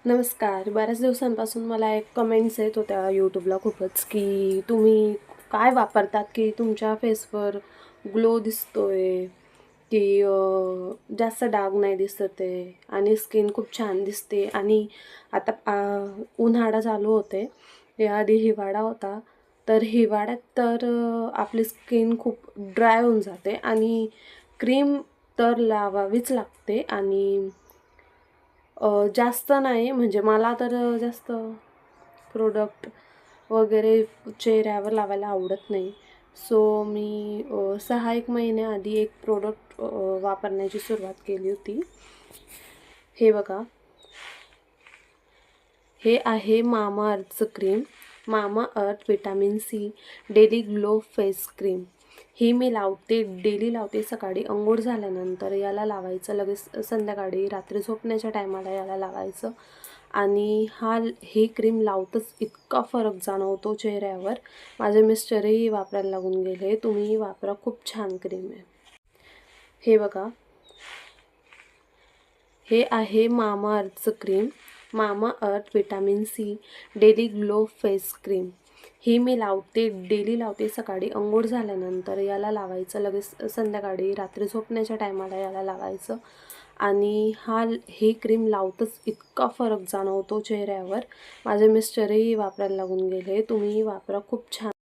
नमस्कार. बऱ्याच दिवसांपासून मला एक कमेंट्स येत होत्या यूट्यूबला खूपच, की तुम्ही काय वापरतात की तुमच्या फेसवर ग्लो दिसतोय, की जास्त डाग नाही दिसत आहे आणि स्किन खूप छान दिसते. आणि आता उन्हाळा चालू होते, याआधी हिवाळा होता. तर हिवाळ्यात तर आपली स्किन खूप ड्राय होऊन जाते आणि क्रीम तर लावावीच लागते. आणि जास्त नाही, म्हणजे मला तर जास्त प्रोडक्ट वगैरे चेहऱ्यावर लावायला आवडत नाही. सो मी 6 एक महिन्याआधी एक प्रोडक्ट वापरण्याची सुरुवात केली होती. हे बघा, हे आहे मामाअर्थचं cream. Mamaearth vitamin C daily glow face cream. ही मी लावते, डेली लावते. सकाळी अंघोळ झाल्यानंतर याला लावायचं, लगेच संध्याकाळी रात्री झोपण्याच्या टायमाला याला लावायचं. आणि हे क्रीम लावतच इतका फरक जाणवतो चेहऱ्यावर. माझे मिस्टरही वापरायला लागून गेले. तुम्हीही वापरा, खूप छान क्रीम आहे. हे बघा, हे आहे मामाअर्थचं cream. Mamaearth vitamin C daily glow face cream. ही मी लावते, डेली लावते. सकाळी अंघोळ झाल्यानंतर याला लावायचं, लगेच संध्याकाळी रात्री झोपण्याच्या टायमाला याला लावायचं. आणि हे क्रीम लावतच इतका फरक जाणवतो चेहऱ्यावर. माझे मिस्टरही वापरायला लागून गेले. तुम्हीही वापरा, खूप छान.